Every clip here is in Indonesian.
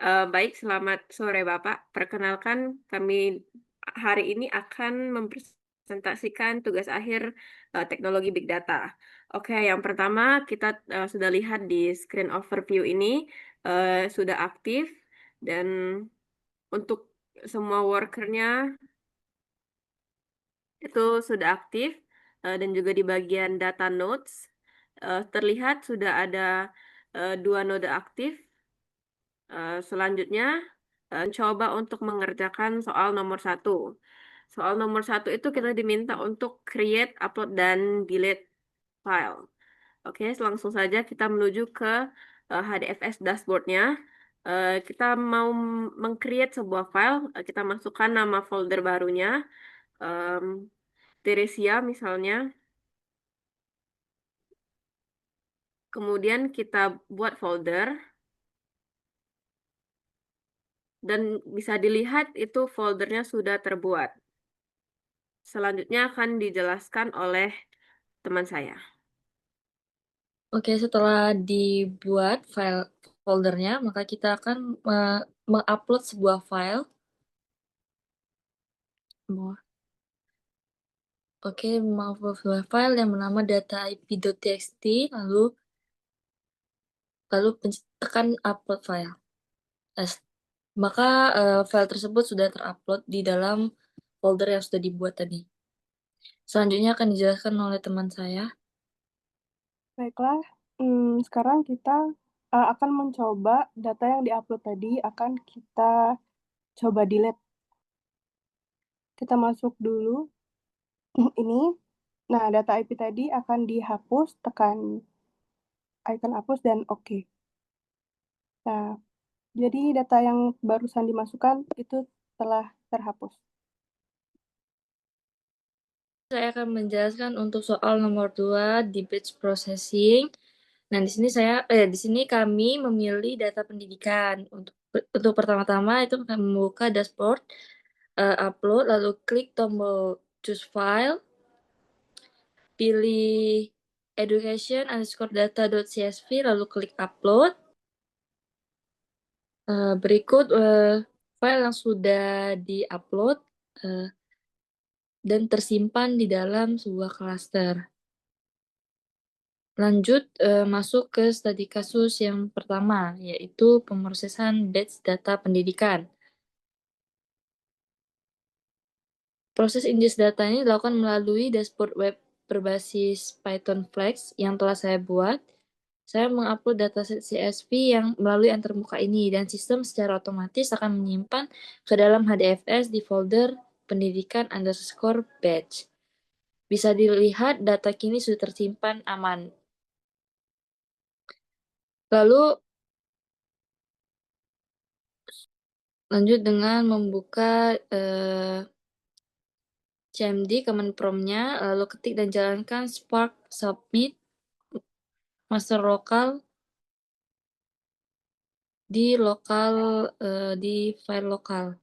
Baik, selamat sore Bapak. Perkenalkan, kami hari ini akan mempresentasikan tugas akhir teknologi Big Data. Oke, yang pertama kita sudah lihat di screen overview ini sudah aktif dan untuk semua workernya itu sudah aktif dan juga di bagian data nodes terlihat sudah ada 2 node aktif. Selanjutnya, coba untuk mengerjakan soal nomor satu. Soal nomor satu itu kita diminta untuk create, upload, dan delete file. Oke, langsung saja kita menuju ke HDFS dashboard-nya. Kita mau meng-create sebuah file, kita masukkan nama folder barunya, em, Teresia misalnya. Kemudian kita buat folder, dan bisa dilihat itu foldernya sudah terbuat. Selanjutnya akan dijelaskan oleh teman saya. Oke, setelah dibuat file foldernya, maka kita akan mengupload sebuah file. Oke, mengupload sebuah file yang bernama data ip.txt, lalu tekan upload file. As- Maka file tersebut sudah terupload di dalam folder yang sudah dibuat tadi. Selanjutnya akan dijelaskan oleh teman saya. Baiklah, sekarang kita akan mencoba data yang diupload tadi akan kita coba delete. Kita masuk dulu ini. Nah, data IP tadi akan dihapus, tekan icon hapus dan oke. Nah, jadi data yang barusan dimasukkan itu telah terhapus. Saya akan menjelaskan untuk soal nomor 2 di batch processing. Nah, di sini kami memilih data pendidikan. Untuk pertama-tama itu kami membuka dashboard, upload, lalu klik tombol choose file, pilih education_data.csv, lalu klik upload. Berikut file yang sudah di-upload dan tersimpan di dalam sebuah klaster. Lanjut masuk ke studi kasus yang pertama, yaitu pemrosesan batch data pendidikan. Proses ingest data ini dilakukan melalui dashboard web berbasis Python Flex yang telah saya buat. Saya mengupload dataset CSV yang melalui antarmuka ini, dan sistem secara otomatis akan menyimpan ke dalam HDFS di folder pendidikan_batch. Bisa dilihat data kini sudah tersimpan aman. Lalu lanjut dengan membuka CMD command prompt-nya, lalu ketik dan jalankan spark submit master lokal di file lokal.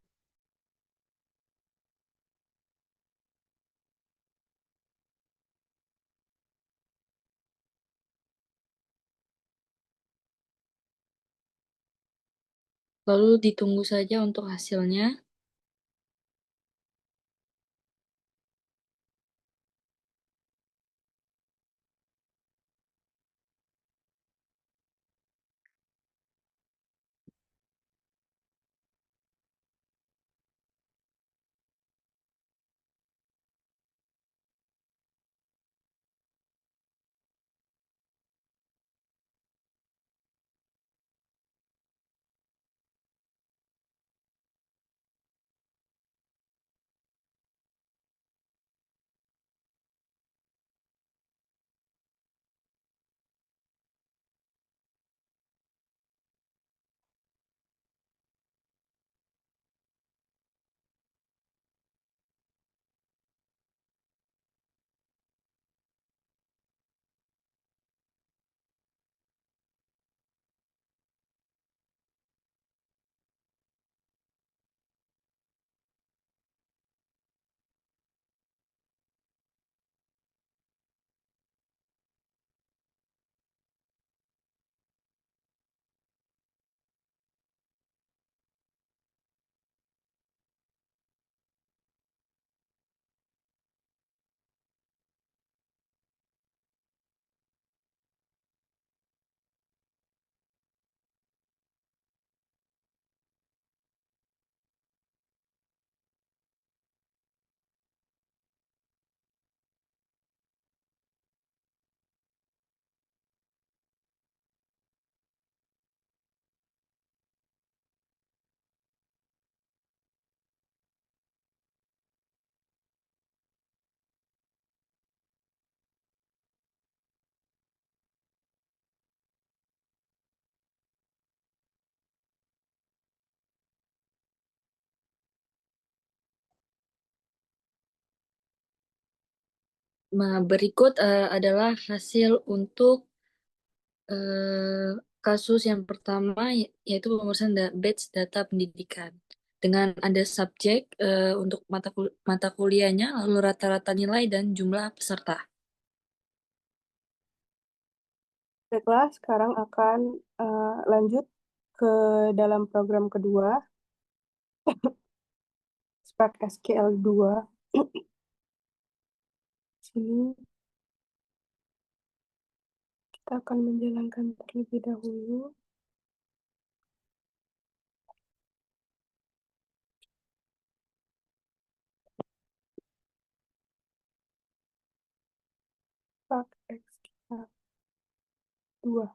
Lalu ditunggu saja untuk hasilnya. Nah, berikut adalah hasil untuk eh, kasus yang pertama, yaitu pemeriksaan batch data pendidikan. Dengan ada subjek untuk mata kuliahnya, lalu rata-rata nilai dan jumlah peserta. Baiklah, sekarang akan lanjut ke dalam program kedua, Spark SQL 2. Sini kita akan menjalankan terlebih dahulu. Spark SQL 2.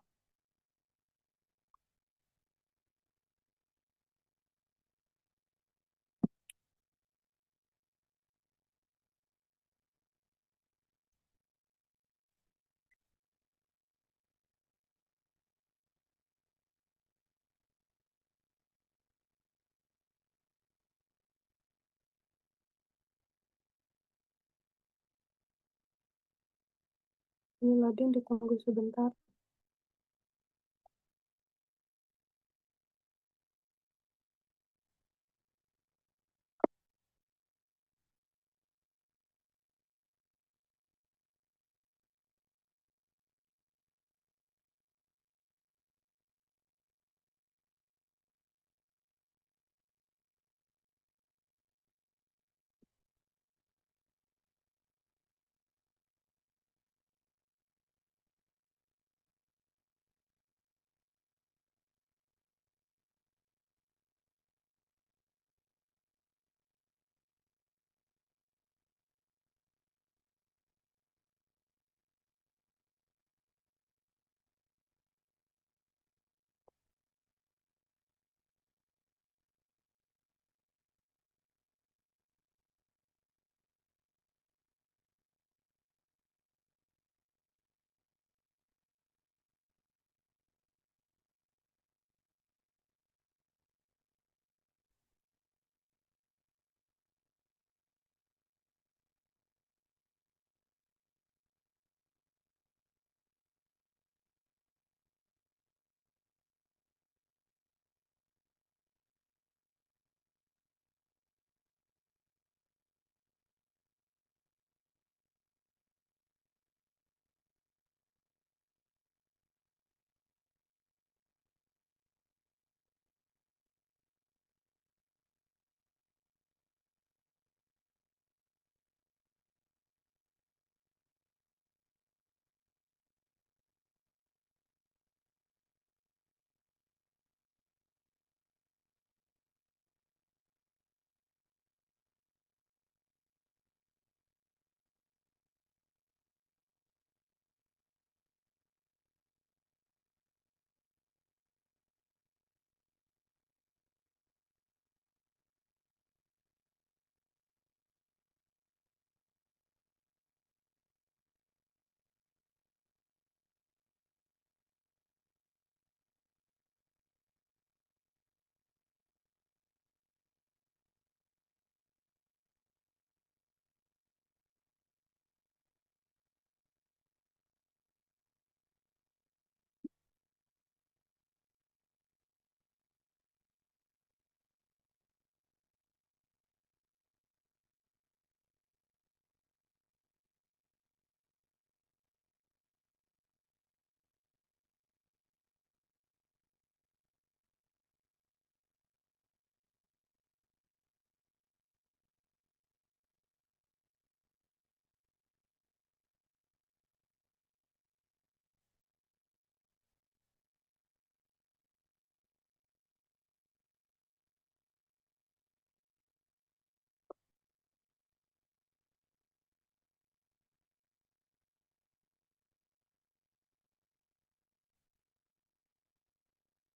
Ini loading, ditunggu sebentar.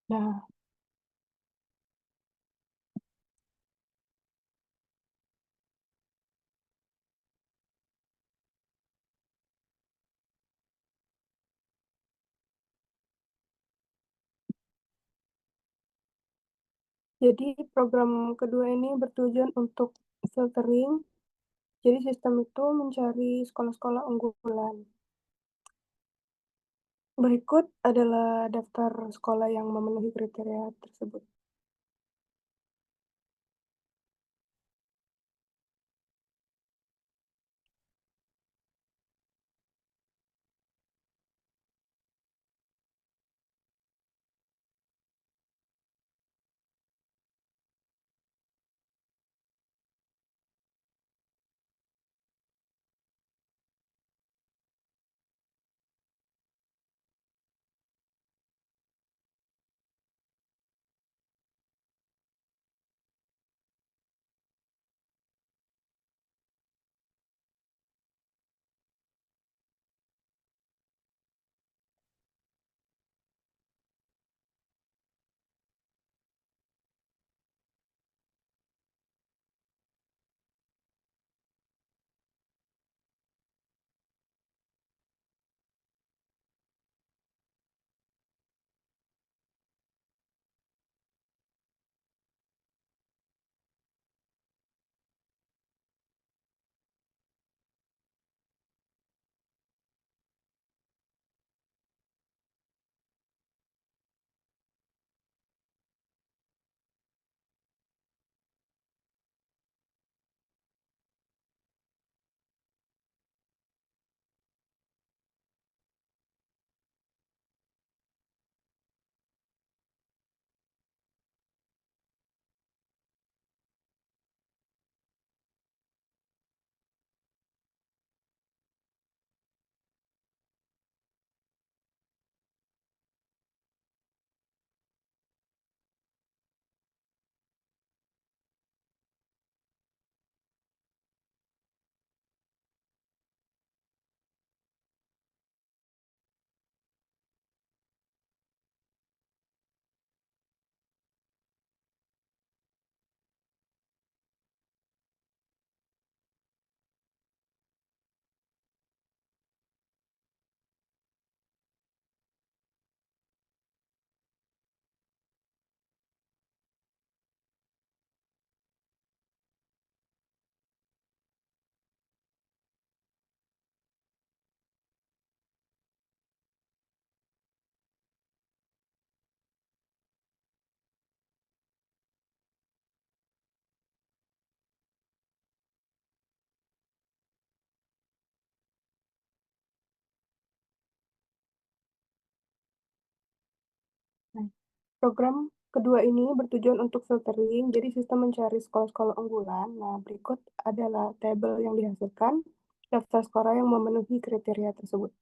Nah, jadi program kedua ini bertujuan untuk filtering Jadi sistem itu mencari sekolah-sekolah unggulan. Berikut adalah daftar sekolah yang memenuhi kriteria tersebut. Nah, program kedua ini bertujuan untuk filtering, jadi sistem mencari sekolah-sekolah unggulan. Nah, berikut adalah tabel yang dihasilkan, daftar sekolah yang memenuhi kriteria tersebut.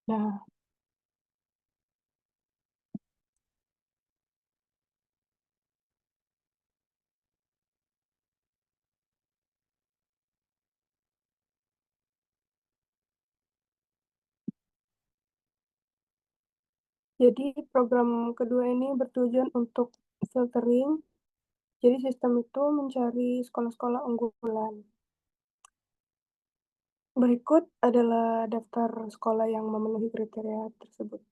Nah, jadi program kedua ini bertujuan untuk filtering. Jadi sistem itu mencari sekolah-sekolah unggulan. Berikut adalah daftar sekolah yang memenuhi kriteria tersebut.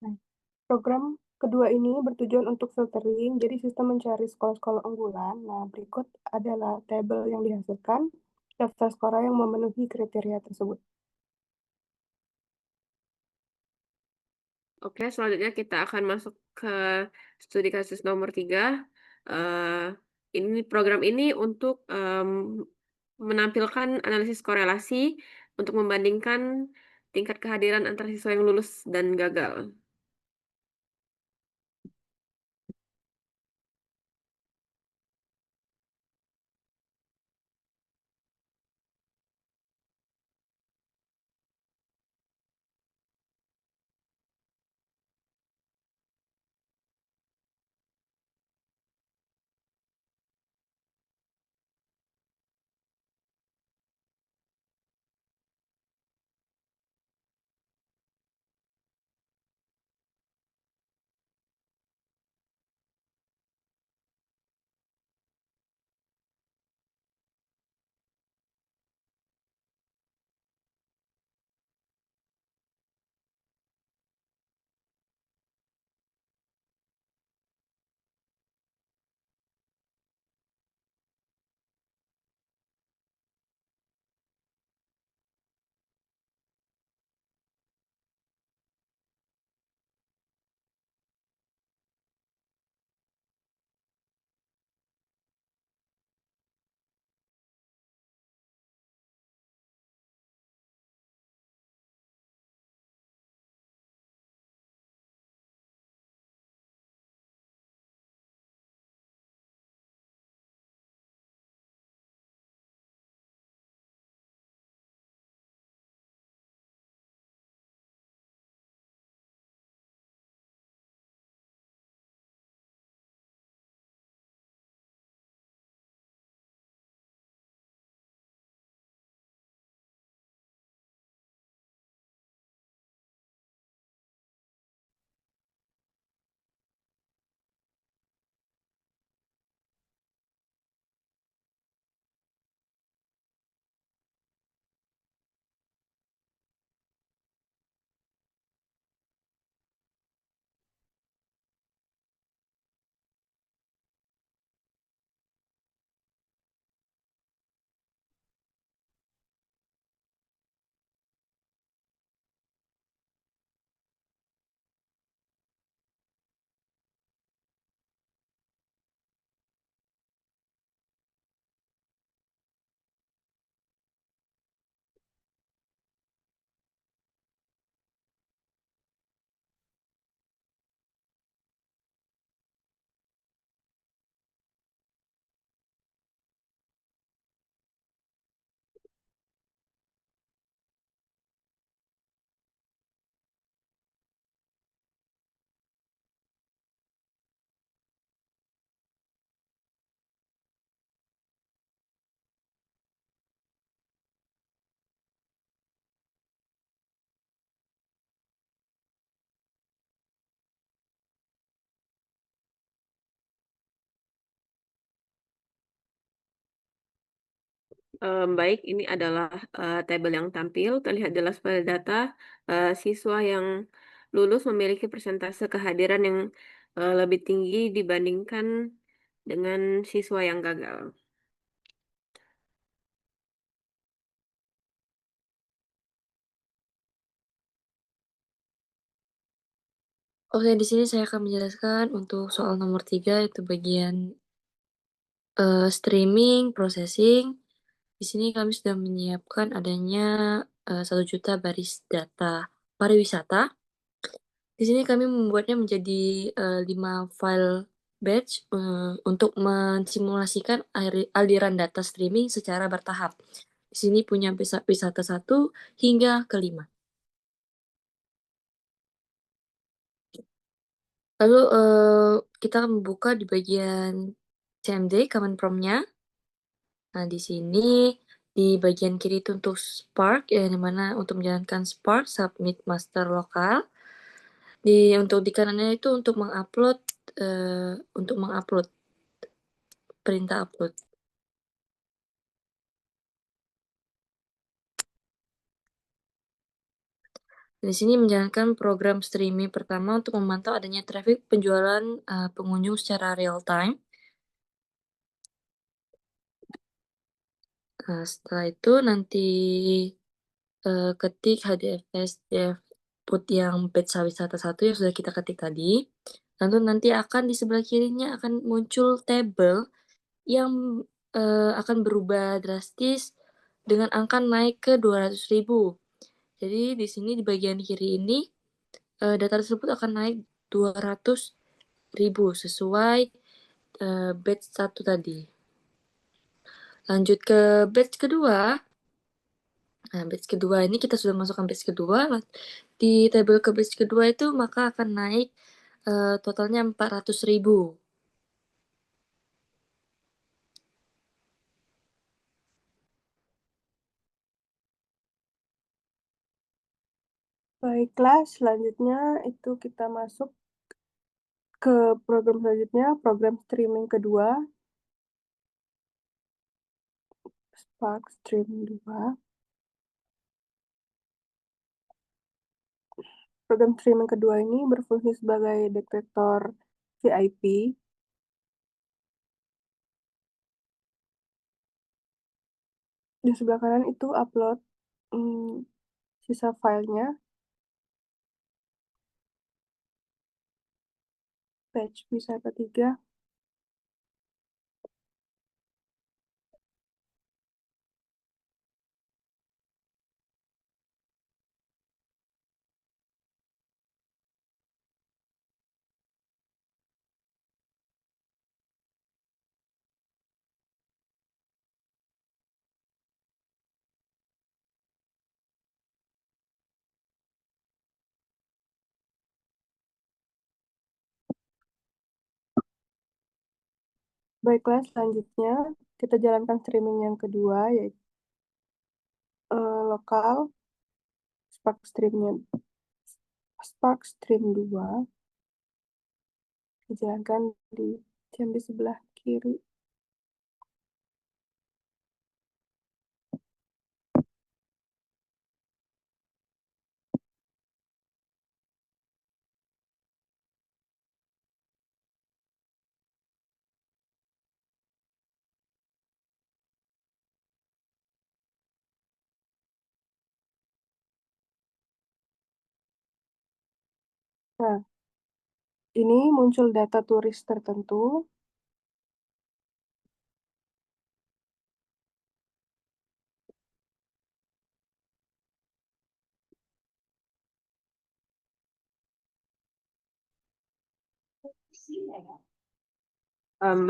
Nah, program kedua ini bertujuan untuk filtering, jadi sistem mencari sekolah-sekolah unggulan. Nah, berikut adalah tabel yang dihasilkan, daftar sekolah yang memenuhi kriteria tersebut. Oke, selanjutnya kita akan masuk ke studi kasus nomor 3. Ini program ini untuk menampilkan analisis korelasi untuk membandingkan tingkat kehadiran antar siswa yang lulus dan gagal. Baik, ini adalah tabel yang tampil. Terlihat jelas pada data siswa yang lulus memiliki persentase kehadiran yang lebih tinggi dibandingkan dengan siswa yang gagal. Oke, di sini saya akan menjelaskan untuk soal nomor 3 itu bagian streaming, processing. Di sini kami sudah menyiapkan adanya 1 juta baris data pariwisata. Di sini kami membuatnya menjadi 5 file batch untuk mensimulasikan aliran data streaming secara bertahap. Di sini punya wisata 1 hingga ke-5. Lalu kita membuka di bagian CMD, Command Prompt-nya. Nah, di sini di bagian kiri itu untuk Spark, di mana untuk menjalankan Spark, submit master lokal. Untuk di kanannya itu untuk mengupload perintah upload. Di sini menjalankan program streaming pertama untuk memantau adanya traffic penjualan pengunjung secara real time. Nah, setelah itu nanti ketik HDFS dev put yang batch wisata 1 yang sudah kita ketik tadi. Lalu nanti akan di sebelah kirinya akan muncul tabel yang akan berubah drastis dengan angka naik ke 200.000. Jadi di sini di bagian kiri ini data tersebut akan naik 200.000 sesuai batch 1 tadi. Lanjut ke batch kedua. Nah, batch kedua ini kita sudah masukkan batch kedua. Di tabel ke batch kedua itu maka akan naik totalnya 400.000. Baiklah, selanjutnya itu kita masuk ke program selanjutnya, program streaming kedua, Spark Stream 2. Program streaming kedua ini berfungsi sebagai detektor VIP. Di sebelah kanan itu upload sisa filenya, batch wisata 3. Baiklah, selanjutnya kita jalankan streaming yang kedua, yaitu lokal Spark Stream 2 dijalankan di jam di sebelah kiri. Nah, ini muncul data turis tertentu.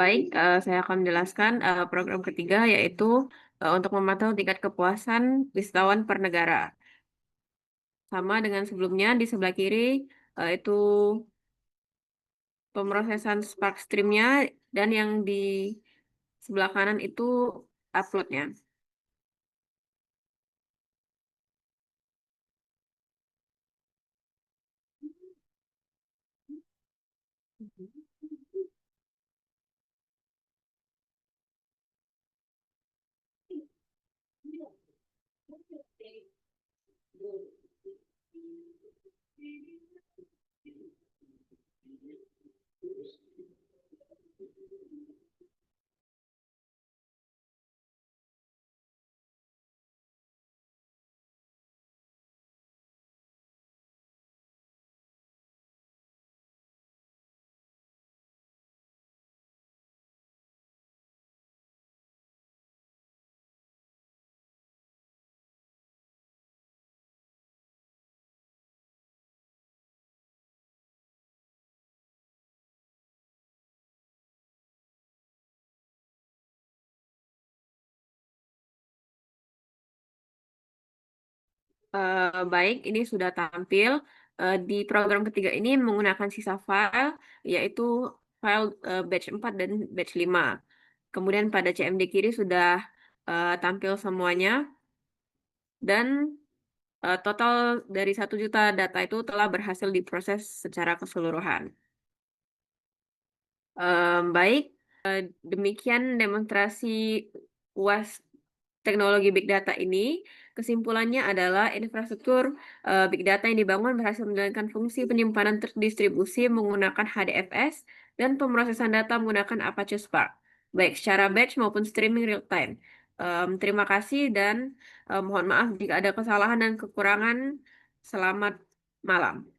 Baik, saya akan menjelaskan program ketiga yaitu untuk memantau tingkat kepuasan wisatawan per negara. Sama dengan sebelumnya di sebelah kiri itu pemrosesan Spark Stream-nya dan yang di sebelah kanan itu upload-nya. Baik, ini sudah tampil. Di program ketiga ini menggunakan sisa file, yaitu file batch 4 dan batch 5. Kemudian pada CMD kiri sudah tampil semuanya. Dan total dari 1 juta data itu telah berhasil diproses secara keseluruhan. Baik, demikian demonstrasi UAS teknologi Big Data ini. Kesimpulannya adalah infrastruktur Big Data yang dibangun berhasil menjalankan fungsi penyimpanan terdistribusi menggunakan HDFS dan pemrosesan data menggunakan Apache Spark, baik secara batch maupun streaming real time. Terima kasih dan mohon maaf jika ada kesalahan dan kekurangan. Selamat malam.